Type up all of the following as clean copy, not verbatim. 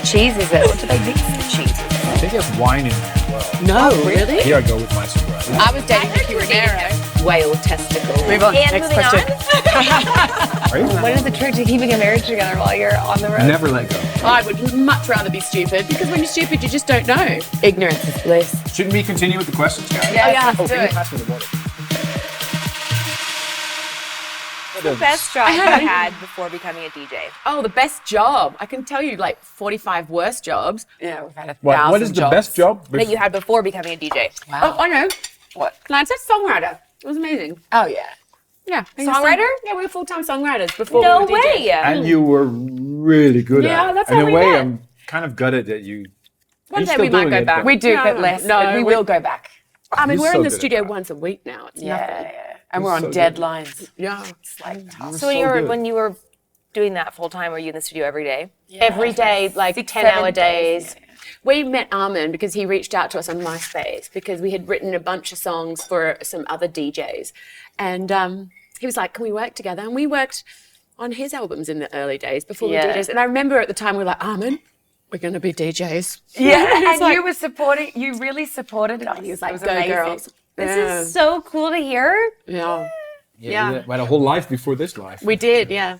cheese is it? What do they mix the cheese with? I think there's wine in there as well. No, really? Here I go with my surprise. I was dating Ricky Renero. Whale testicle. Move on. And Next moving question. Are you? What is the trick to keeping a marriage together while you're on the road? Never let go. I would much rather be stupid because when you're stupid, you just don't know. Ignorance is bliss. Shouldn't we continue with the questions, guys? Yeah, let's do Can you it. pass me the water? What's the best job you had before becoming a DJ? Oh, the best job. I can tell you like 45 worst jobs. Yeah, we've had a What thousand is the jobs. best job? That you had before becoming a DJ. Oh, I know. What? No, it's a songwriter. It was amazing. Oh, yeah. Yeah. Songwriter? Yeah, we were full-time songwriters before No we were DJs. way. And you were really good Yeah, at it. that's In how a we way, met. I'm kind of gutted that you. One you're day still we might doing go it, back. but- We do, No, but no, less. no, but we will go back. I mean, You're we're so in the good at studio that. once a week now. It's Yeah, nothing. yeah. And we're You're on so good. deadlines. Yeah. It's like tough. So when you were good. when you were doing that full time, were you in the studio every day? Every day, like 10-hour days. We met Armin because he reached out to us on MySpace because we had written a bunch of songs for some other DJs. And he was like, can we work together? And we worked on his albums in the early days before we were Yeah. DJs. And I remember at the time we were like, Armin, we're going to be DJs. Yeah, It's and like- you were supporting, you really supported us. He was like, it was go amazing. girls. This is so cool to hear. Yeah. Yeah. We had a whole life before this life. We did, yeah.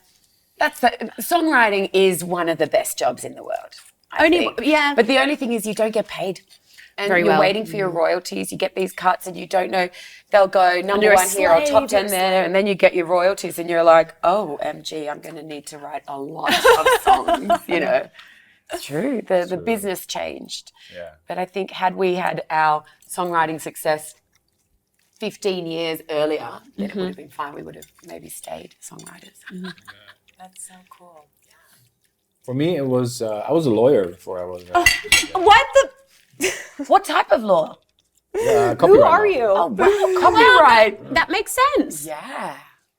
Songwriting is one of the best jobs in the world. I think. Yeah. But the only thing is you don't get paid. And Very you're well. waiting for your royalties. You get these cuts and you don't know, they'll go number you're a one here or top slave, 10 you're a there. And then you get your royalties and you're like, oh, MG, I'm going to need to write a lot of songs, you know. It's true. The business changed. Yeah. But I think had we had our songwriting success 15 years earlier, then it would have been fine. We would have maybe stayed songwriters. That's so cool. For me, it was I was a lawyer before I was. What the? What type of law? Who are you? Oh, wow, copyright. That makes sense. Yeah.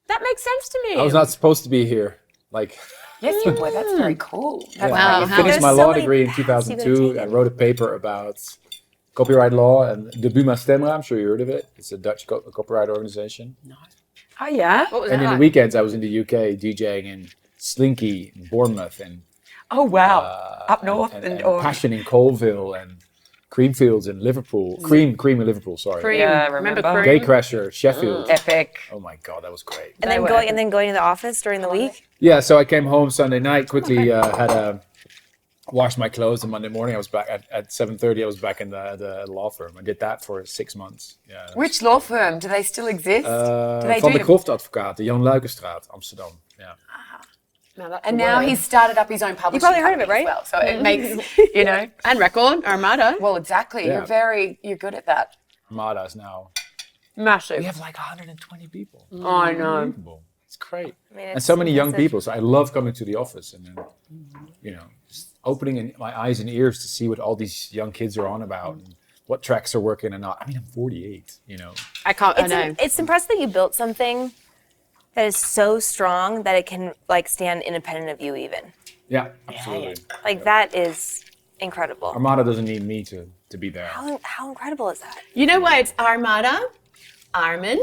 That makes sense to me. I was not supposed to be here. Like, Yes, you were. That's very cool. That's Wow. very I finished my There's law so many degree in paths you could've 2002. I wrote a paper about copyright law and de Buma Stemra. I'm sure you heard of it. It's a Dutch copyright organization. Oh, yeah? What was And in that the weekends, I was in the UK DJing in Slinky, in Bournemouth, and Oh, wow. Up north and and or Passion in Colville, and Creamfields in Liverpool. Cream in Liverpool. Sorry. Cream. Yeah, Remember remember? Cream? Gatecrasher, Sheffield. epic. Oh my God, that was great. And then going to the office during the week. Yeah, so I came home Sunday night, quickly washed my clothes, and Monday morning I was back at 7:30. I was back in the law firm. I did that for 6 months. Yeah. Which law firm? Do they still exist? Do they Van do? de Kroft Advocaten, Jan Luikenstraat, Amsterdam. Yeah. No, that's And the now word. he's started up his own publishing probably heard of it, company right? as Well, so it makes, you know. And record, Armada. Well, exactly. Yeah. You're good at that. Armada's now. Massive. We have like 120 people. I know. Unbelievable. It's great. I mean, And it's so many young impressive. people. So I love coming to the office and then, just opening my eyes and ears to see what all these young kids are on about and what tracks are working and not. I mean, I'm 48, I can't, I It's, know. it's impressive that you built something that is so strong that it can like stand independent of you even. Yeah, absolutely. Like that is incredible. Armada doesn't need me to be there. How incredible is that? You know why it's Armada? Armin,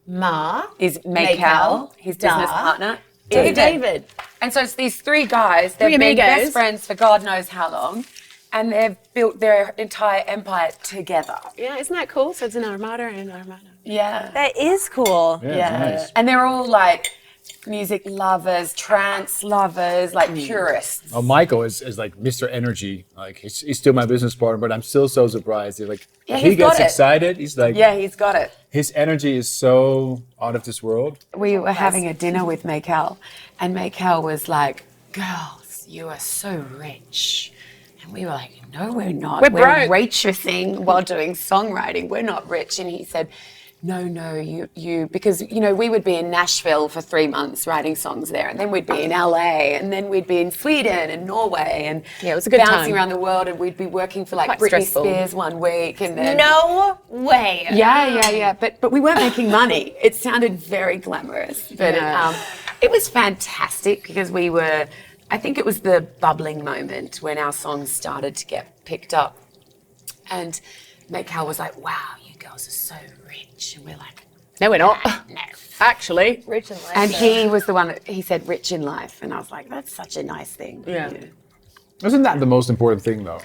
Ma, Is Maycal, his business partner. David. And so it's these three guys. They've Three been amigos. best friends for God knows how long. And they've built their entire empire together. Yeah, isn't that cool? So it's an Armada and an Armada. Yeah. That is cool. Yeah, nice. And they're all like music lovers, trance lovers, like purists. Oh, Michael is like Mr. Energy. Like he's still my business partner, but I'm still so surprised. He's like, Yeah, if he he's got gets it. excited, he's like, Yeah, he's got it. his energy is so out of this world. We were having a dinner with Maycal, and Maycal was like, girls, you are so rich. And we were like, no, we're not. We're broke. waitressing while doing songwriting. We're not rich. And he said, no, you, because, we would be in Nashville for 3 months writing songs there. And then we'd be in LA, and then we'd be in Sweden and Norway, and Yeah, it was a good bouncing time. around the world. And we'd be working for like Quite Britney stressful. Spears one week. And then No way. yeah. But we weren't making money. It sounded very glamorous, but it was fantastic because I think it was the bubbling moment when our songs started to get picked up, and Maycal was like, "Wow, you girls are so rich," and we're like, No, we're not. "No." Actually. Rich in life. And he was the one that he said, "Rich in life," and I was like, "That's such a nice thing." Yeah. Isn't that the most important thing, though?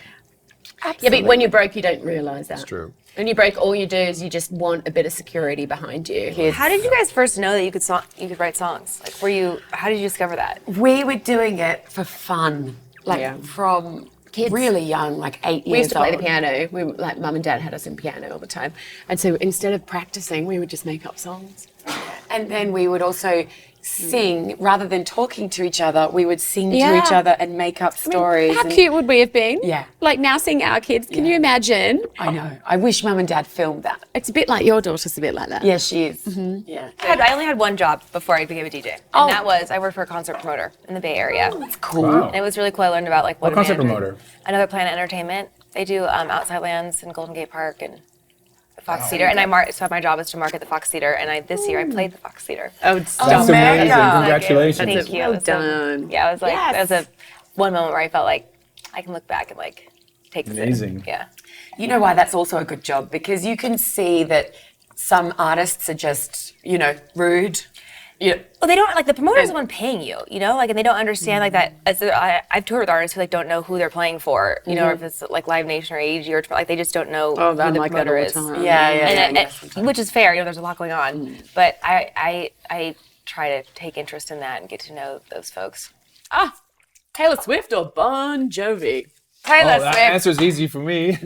Yeah, but when you're broke, you don't realise that. It's true. When you're broke, all you do is you just want a bit of security behind you. How did you guys first know that you could write songs? Like, how did you discover that? We were doing it for fun, like Yeah. from really young, like 8 years We used to play old. the piano. We were, like mum and dad had us in piano all the time, and so instead of practicing, we would just make up songs. And then we would also sing, rather than talking to each other, we would sing to Yeah. each other and make up stories. How and- cute would we have been? Yeah. Like now seeing our kids. Can you imagine? I know. I wish Mum and Dad filmed that. It's a bit like your daughter's a bit like that. Yeah, she is. Mm-hmm. Yeah. I only had one job before I became a DJ, and that was I worked for a concert promoter in the Bay Area. That's cool. Wow. And it was really cool. I learned about like What a concert manager- promoter? Another Planet Entertainment. They do Outside Lands and Golden Gate Park and the Fox Theater. And so my job is to market the Fox Theater. And this year I played the Fox Theater. Oh, That's amazing. Mega. Congratulations. Thank you. well It was so- done. yeah, it was like Yes. that was one moment where I felt like I can look back and like take this in. Amazing. Yeah. You know why that's also a good job? Because you can see that some artists are just, rude. Well, they don't like the promoter's the one paying you, like, and they don't understand like that. I've toured with artists who like don't know who they're playing for, or if it's like Live Nation or AEG or like they just don't know Oh, who I'm the like that promoter all the is. time. And which is fair, there's a lot going on, but I try to take interest in that and get to know those folks. Taylor Swift or Bon Jovi? Taylor Oh, that answer's easy for me.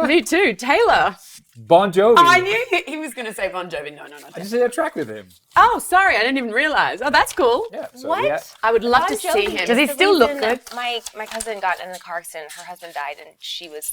Me too. Taylor. Bon Jovi. I knew he was going to say Bon Jovi. No. I just did a track with him. Oh, sorry, I didn't even realise. Oh, that's cool. Yeah. So, What? Yeah. I would love Bon to see Jovi him. is Does he the still look reason good? My cousin got in a car accident. Her husband died, and she was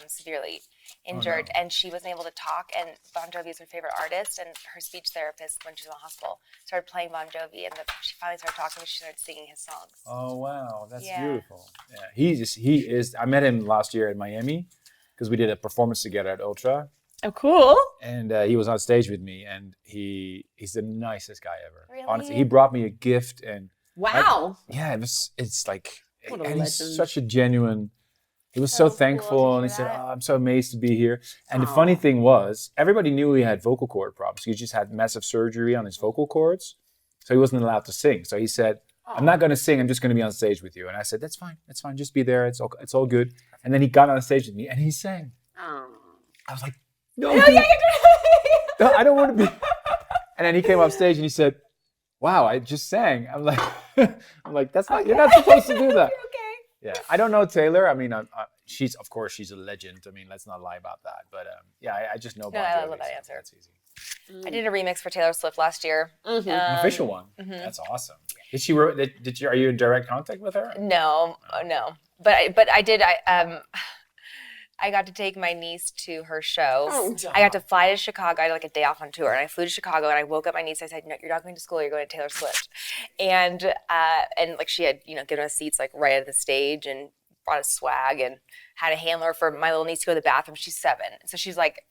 severely injured, and she wasn't able to talk. And Bon Jovi is her favorite artist, and her speech therapist, when she was in the hospital, started playing Bon Jovi, and she finally started talking. And she started singing his songs. Oh wow, that's Yeah. beautiful. Yeah, he is. I met him last year in Miami because we did a performance together at Ultra, Oh, cool. and he was on stage with me, and he's the nicest guy ever. Really? Honestly, he brought me a gift, and Wow. yeah, it's like, What a and he's legend. such a genuine. He was So so cool thankful, to and he hear said, that. "Oh, I'm so amazed to be here." And the funny thing was, everybody knew he had vocal cord problems. He just had massive surgery on his vocal cords, so he wasn't allowed to sing. So he said, "I'm not going to sing. I'm just going to be on stage with you." And I said, "That's fine. That's fine. Just be there. It's all good." And then he got on stage with me, and he sang. I was like, "No, dude. No, I don't want to be." And then he came off stage and he said, "Wow, I just sang." I'm like, "That's not. You're not supposed to do that." Yeah, I don't know Taylor. I mean, she's of course she's a legend. I mean, let's not lie about that. But yeah, I just know. Bon I Jovi, love that so answer. That's easy. I did a remix for Taylor Swift last year. An official one. That's awesome. Did she? Did you? Are you in direct contact with her? No, but I did. I got to take my niece to her show. I got to fly to Chicago. I had like a day off on tour, and I flew to Chicago. And I woke up my niece. I said, "No, you're not going to school. You're going to Taylor Swift." And like she had given us seats like right at the stage and brought us swag and had a handler for my little niece to go to the bathroom. She's 7, so she's like.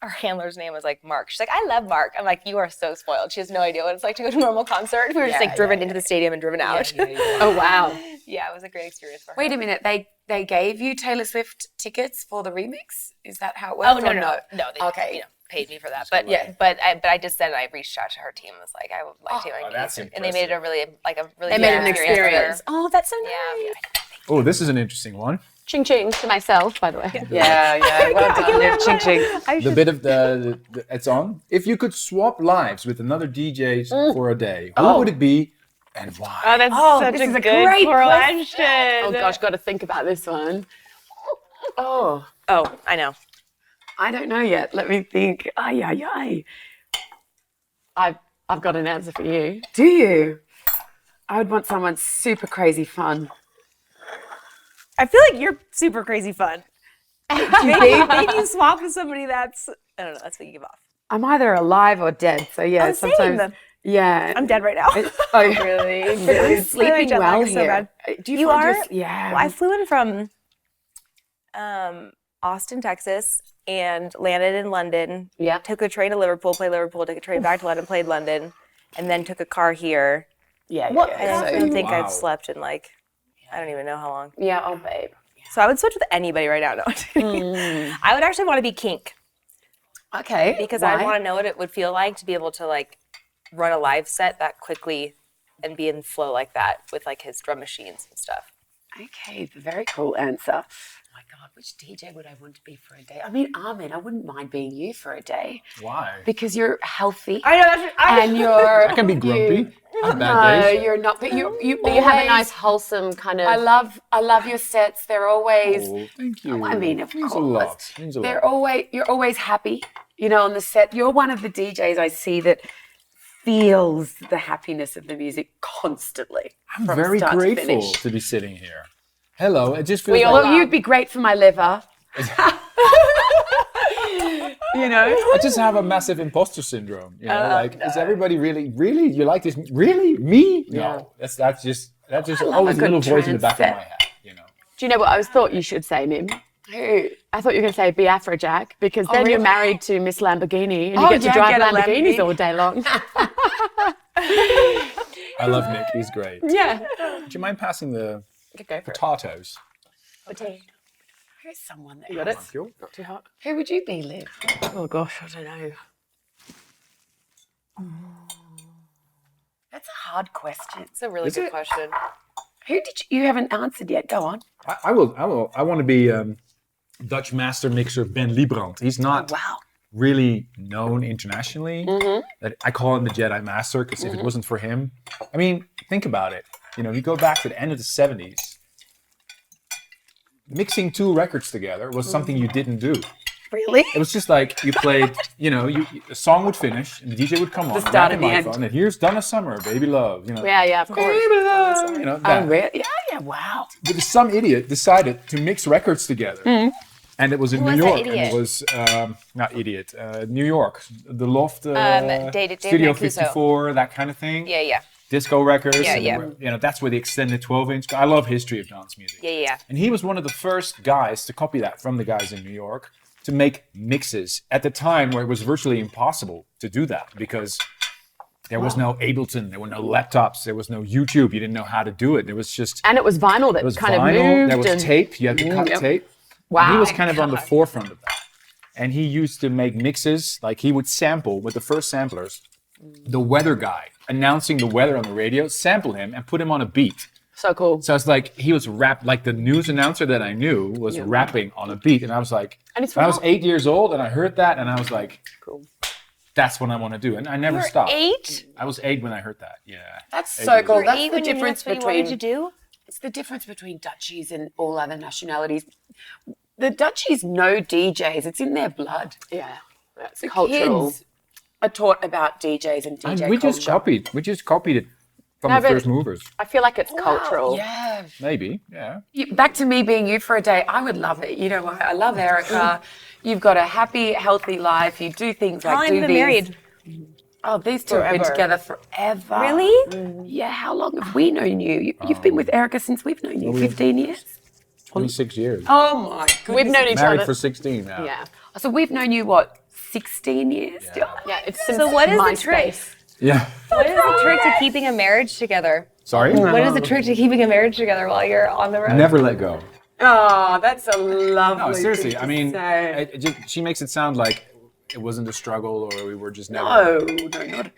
Our handler's name was like Mark. She's like, "I love Mark." I'm like, "You are so spoiled." She has no idea what it's like to go to a normal concert. We were just like driven into the stadium and driven out. Oh, wow. Yeah, it was a great experience for her. Wait a minute. They gave you Taylor Swift tickets for the remix? Is that how it works? Oh no, or no. They Okay. paid me for that. But yeah, but I just said I reached out to her team. Was like, I would like to, that's and they made it a really They made an good for her. experience. Oh, that's so nice. Yeah. Oh, this is an interesting one. Ching ching to myself, by the way. Yeah. Well done. there, Ching ching. The bit of the it's on. If you could swap lives with another DJ for a day, who would it be and why? Oh, that's such this a is a good great question. Oh gosh, got to think about this one. Oh, Oh, I know. I don't know yet. Let me think. Ay. I've got an answer for you. Do you? I would want someone super crazy fun. I feel like you're super crazy fun. maybe you swap with somebody that's, I don't know, that's what you give off. I'm either alive or dead. So yeah, Oh, same. sometimes. Yeah. I'm dead right now. Oh, really? Sleeping jet well lag is so here. bad. Do you, You find are? your- yeah. Well, I flew in from Austin, Texas, and landed in London. Yeah. Took a train to Liverpool, played Liverpool, took a train back to London, played London, and then took a car here. yeah. I yeah. don't think Wow. I've slept in like, I don't even know how long. Yeah, oh babe. So I would switch with anybody right now. No, I'm just kidding. I would actually want to be Kink Okay. because why? I want to know what it would feel like to be able to like run a live set that quickly and be in flow like that with like his drum machines and stuff. Okay, very cool answer. Oh my God, which DJ would I want to be for a day? I mean, Armin, I wouldn't mind being you for a day Why? because you're healthy I know that's and you're. I can be grumpy. I have bad No, days. you're not. But you But you have a always- nice, wholesome kind of. I love your sets. They're always. Oh, thank you. I mean, of means course. a lot. Means a They're lot. you're always happy, on the set. You're one of the DJs I see that feels the happiness of the music constantly. I'm from very start to grateful finish. to be sitting here. Hello, it just feels like Well, you'd be great for my liver. I just have a massive imposter syndrome. Is everybody really? You like this? Really? Me? No. That's just always a good little voice in the back of trance my head. Do you know what I thought you should say, Mim? Who? I thought you were going to say be Afrojack because then you're married to Miss Lamborghini and you Oh, get to yeah, drive get a Lamborghinis Lamborghini. all day long. I love Nick. He's great. Yeah. Would you mind passing the Go for it. potatoes? Who's someone that You got it? Thank you. Not too hot. Who would you be, Liv? Oh gosh, I don't know. That's a hard question. It's a really Is good it? question. Who did you haven't answered yet? Go on. I want to be Dutch master mixer Ben Liebrand. He's not Wow. really known internationally. That I call him the Jedi Master because if it wasn't for him, I mean, think about it. You go back to the end of the 70s. Mixing 2 records together was something you didn't do. Really? It was just like you played, a song would finish and the DJ would come on, start grab and the the end. microphone, and here's Donna Summer, Baby Love, Yeah, of course. Baby Love, Oh, that. really? Yeah, wow. But some idiot decided to mix records together. And it was in Who New was that York. And idiot? it was, not idiot, New York. The Loft, Dave Studio Mancuso. 54, that kind of thing. Yeah. Disco records. Yeah, and yeah. that's where the extended 12-inch. I love history of dance music. Yeah. And he was one of the first guys to copy that from the guys in New York to make mixes at the time where it was virtually impossible to do that because there was no Ableton, there were no laptops, there was no YouTube. You didn't know how to do it. There was just And it was vinyl that it was kind vinyl. of moved. There was and tape. You had to cut Yep. tape. Wow. And he was kind of on the forefront of that. And he used to make mixes. Like he would sample with the first samplers, the weather guy announcing the weather on the radio, sample him and put him on a beat. So cool. So it's like he was like the news announcer that I knew was rapping on a beat. And I was like, And it's when I was from- 8 years old and I heard that and I was like, Cool. that's what I want to do. And I never You're stopped. 8? I was 8 when I heard that. Yeah. That's 8 so years cool. old. That's Eight the when you knew difference that's what you wanted between. to do? It's the difference between Dutchies and all other nationalities. The Dutchies know DJs. It's in their blood. Yeah. That's The cultural. kids are taught about DJs and DJ And we culture. just copied it from No, the but- first movers. I feel like it's cultural. Yeah. Maybe. Yeah. Back to me being you for a day. I would love it. You know what? I love Erica. You've got a happy, healthy life. You do things How like long do have these. you been married? Oh, these two have been Forever. together forever. Really? Yeah. How long have we known you? You've been with Erica since we've known you. 15 years. 26 years. Oh my goodness. We've known each Married other. for 16 now. Yeah. So we've known you what? 16 years. Yeah. Yeah. It's since So what is the trick? MySpace. Yeah. What is the trick to keeping a marriage together? Sorry? What is the trick to keeping a marriage together while you're on the road? Never let go. Oh, that's a lovely. No, seriously. thing I to mean, say. she makes it sound like it wasn't a struggle or we were just never. No, not.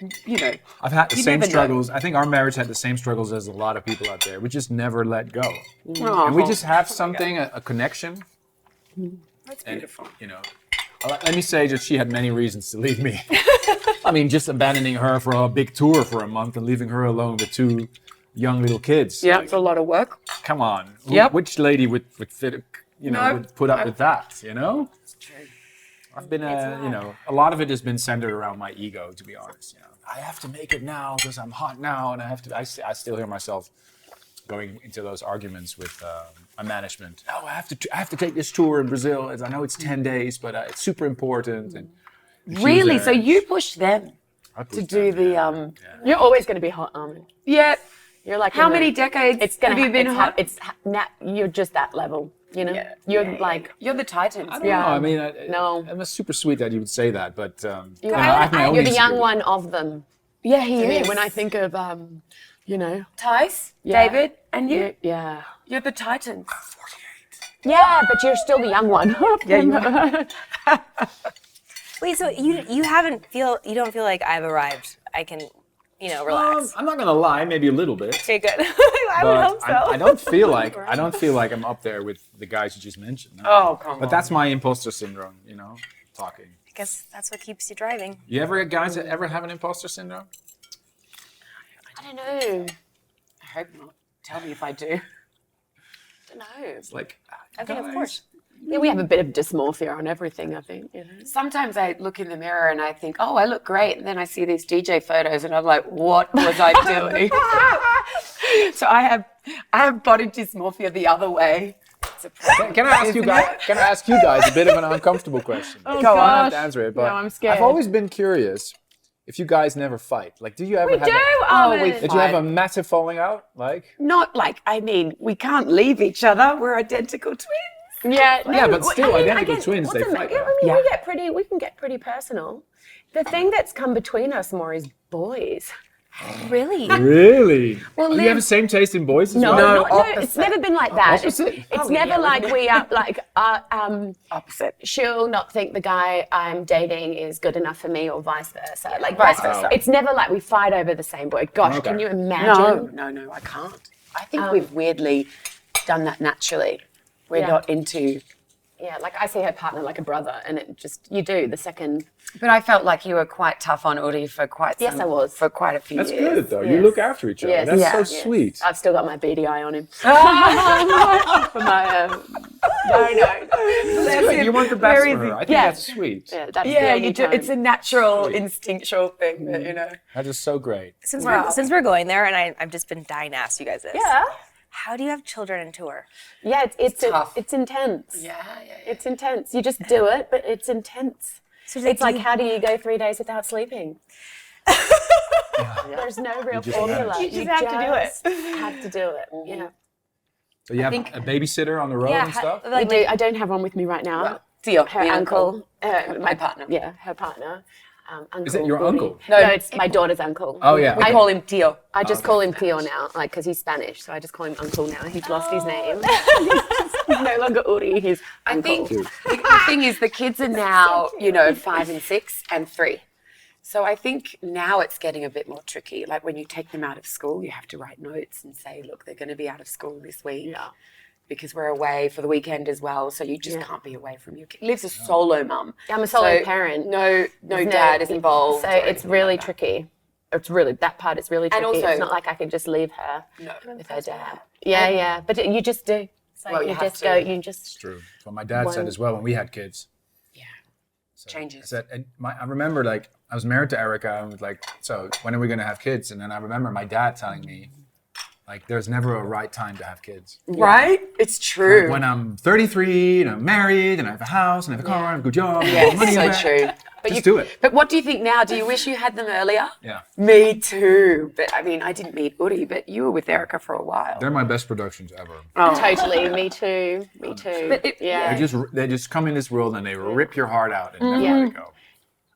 I've had the You same never know. struggles. I think our marriage had the same struggles as a lot of people out there. We just never let go. Oh, And we just have something, a connection. That's And, beautiful. let me say that she had many reasons to leave me. I mean, just abandoning her for a big tour for a month and leaving her alone with 2 young little kids. Yeah, Like, it's a lot of work. come on. Yep. Which lady would fit, No. would put up with that, It's true. I've been, a lot of it has been centered around my ego, to be honest. I have to make it now because I'm hot now, and I still hear myself going into those arguments with my management. Oh, I have to take this tour in Brazil. I know it's 10 days, but it's super important. And she's Really? there. So you push them I to pushed do them, the You're always going to be hot, Armin. Yeah. You're like How in the- many decades It's gonna have you been it's hot? You're just that level. Yeah. You're Yeah. like You're the Titans. I don't Yeah. know. I mean, No. it was super sweet that you would say that, but you're, I have my own you're the young insecurities. one of them. Yeah, he To me, is. when I think of Tice, Yeah. David, and you, yeah. you're the Titans. Yeah, but you're still the young one. Yeah, you are. Wait, so you don't feel like I've arrived? I can relax. I'm not gonna lie, maybe a little bit. Okay, good. I would But hope so. I don't feel like I'm up there with the guys you just mentioned. No. Oh, come But on. that's my imposter syndrome, talking. I guess that's what keeps you driving. You ever guys that ever have an imposter syndrome? I don't know. I hope not. Tell me if I do. I don't know. It's like, I think, of guys. course. Yeah, we have a bit of dysmorphia on everything, I think. Sometimes I look in the mirror and I think, oh, I look great. And then I see these DJ photos and I'm like, what was I doing? So I have body dysmorphia the other way. It's a problem. Can I ask you guys? Can I ask you guys a bit of an uncomfortable question? Oh, Go on, I have to gosh. answer it. But No, I'm scared. I've always been curious if you guys never fight. Like, do you ever have? Did you have a massive falling out? Like, Not like, I mean, we can't leave each other. We're identical twins. Yeah, yeah, but still, identical guess- twins, they what's the- fight. yeah, though. I mean, we can get pretty personal. The thing that's come between us more is boys. Really? Really? Well, do you have the same taste in boys as No, well? no, it's never been like that. Opposite? It's never like we are like Opposite. she'll not think the guy I'm dating is good enough for me or vice versa. Like Vice that's- versa. It's never like we fight over the same boy. Gosh, Okay. can you imagine? No, I can't. I think we've weirdly done that naturally. We're Yeah. not into. Yeah, like I see her partner like a brother, and it just you do the second. But I felt like you were quite tough on Uri for quite Yes, I was. for quite a few That's years. good though. You Yes. look after each other. Yes. That's Yeah. so Yes. sweet. I've still got my beady eye on him. For my no. That's good. You want the best for her. I think Yeah. that's sweet. Yeah, that's the Yeah, only you do. time. It's a natural, Sweet. instinctual thing that, That is so great. Since we're going there, and I've just been dying to ask you guys this. Yeah. How do you have children and tour? Yeah, it's tough. it's intense. Yeah. It's intense. You just do it, but it's intense. So It's like, how do you go 3 days without sleeping? There's no real just formula. manage. You just have to do it. just have to do it. Yeah. So you have a babysitter on the road and stuff? I do. I don't have one with me right now. Theo, Her the uncle, my partner. Yeah, her partner. Uncle Is it your Woody. uncle? No, it's my daughter's uncle. Oh, yeah. We call him Theo. I just call him Theo now, like because he's Spanish, so I just call him Uncle now. He's lost his name. He's no longer Uri. He's I Uncle. think the thing is the kids are now, 5 and 6 and 3. So I think now it's getting a bit more tricky. Like when you take them out of school, you have to write notes and say, look, they're going to be out of school this week. Yeah. Because we're away for the weekend as well. So you just can't be away from your kid. Liv's a solo mum. I'm a solo So parent. No dad is involved. So or it's anything really like that. tricky. It's really that part is really tricky. also- it's not like I can just leave her No. with her dad. Yeah, but you just do. It's like Well, you you have just to. go. You just. True. That's what my dad said as well when we had kids. So Changes. I said, and I remember like I was married to Erica and was like, so when are we gonna have kids? And then I remember my dad telling me, like, there's never a right time to have kids. Right? It's true. When I'm 33 and I'm married and I have a house and I have a car and I have a good job, and I Yeah, have money so in the bank, true. just do it. But what do you think now? Do you wish you had them earlier? Yeah, Me too. But I mean, I didn't meet Uri, but you were with Erica for a while. they're my best productions ever. Totally. Me too. Me too. But it- yeah. They just come in this world and they rip your heart out and never let it go.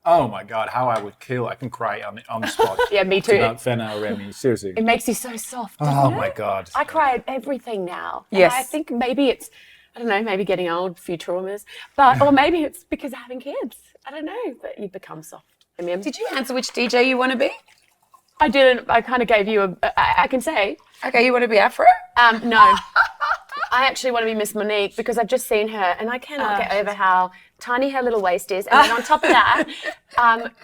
Oh my God, how I would kill! I can cry on the spot. Yeah, me too. About Fenna or Remy, seriously. It makes you so soft. Oh my God. I cry at everything now. And Yes. I think maybe it's, I don't know, maybe getting old, a few traumas, or maybe it's because of having kids. I don't know, but you become soft. I mean, Did you answer which DJ you want to be? I didn't. I kind of gave you I can say. Okay, you want to be Afro? No. I actually want to be Miss Monique because I've just seen her and I cannot get over how tiny her little waist is. And then on top of that,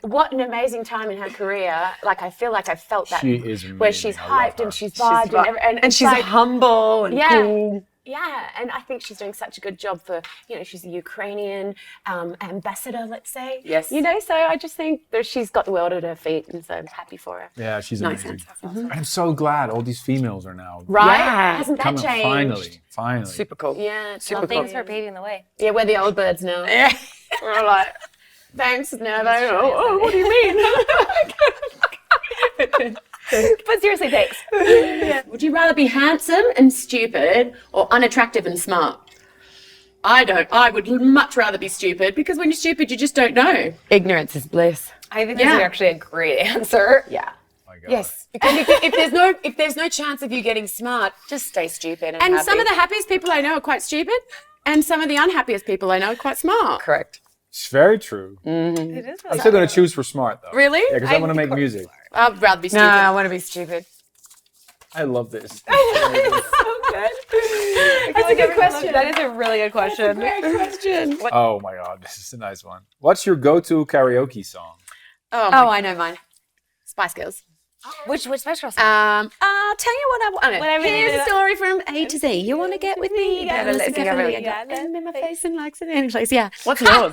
what an amazing time in her career. Like, I feel like I felt that. She is Where amazing. she's I love hyped her. and she's vibed and And it's she's like, humble and yeah. cool. Yeah, and I think she's doing such a good job for, she's a Ukrainian ambassador, let's say. Yes. So I just think that she's got the world at her feet, and so I'm happy for her. Yeah, she's Nice amazing. answer. I'm so glad all these females are now Right? Yeah. Hasn't that coming. changed? Finally. Super cool. Yeah, it's Super lovely. Thanks for paving the way. Yeah, we're the old birds now. Yeah. We're like, thanks, now they what do you mean? But seriously, thanks. Would you rather be handsome and stupid or unattractive and smart? I don't. I would much rather be stupid because when you're stupid, you just don't know. Ignorance is bliss. I think this is actually a great answer. Yeah. My God. Yes, because if there's no chance of you getting smart, just stay stupid and And happy. some of the happiest people I know are quite stupid, and some of the unhappiest people I know are quite smart. correct. It's very true. It is I'm still going to choose for smart though. Really? Yeah, because I want to make music. I'd rather be stupid. No, I want to be stupid. I love this. That's a good question. That is a really good question. Question. Oh my God, this is a nice one. What's your go-to karaoke song? Oh, I know mine. Spice Girls. Which special song? I'll tell you what I want. Whatever Here's you a do. story from A to Z. You want to get with me? Yeah, Listen let's see how carefully. we got I got them in my face and likes it in any place. Yeah. What's yours?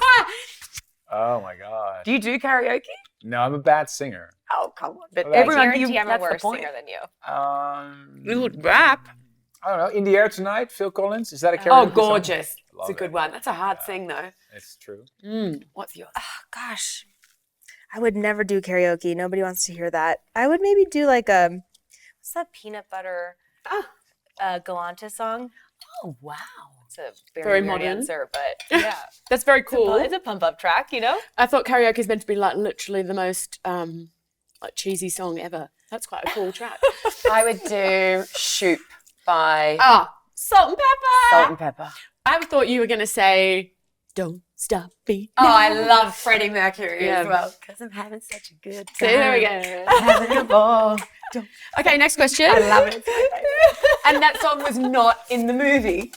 Oh my God. Do you do karaoke? No, I'm a bad singer. Oh, come on. But Well, that's- everyone, Guarantee I'm a that's the worse point. singer than you. You would rap. I don't know. In the Air Tonight, Phil Collins. Is that a karaoke Oh, song? gorgeous. Love It's a it. good one. That's a hard thing, though. It's true. What's yours? Gosh, I would never do karaoke. Nobody wants to hear that. I would maybe do like a. What's that peanut butter Galanta song? Oh, wow. It's a very, Very weird modern. answer, but yeah. That's very cool. It's a pump up track, you know? I thought karaoke is meant to be like literally the most like cheesy song ever. That's quite a cool track. I would do Shoop by Salt and Pepper. Salt and Pepper. I thought you were going to say Don't Stop Beating. Oh, I love Freddie Mercury Yeah. as well. Because I'm having such a good time. See, there we go. Having a ball. Okay, next question. I love it. And that song was not in the movie.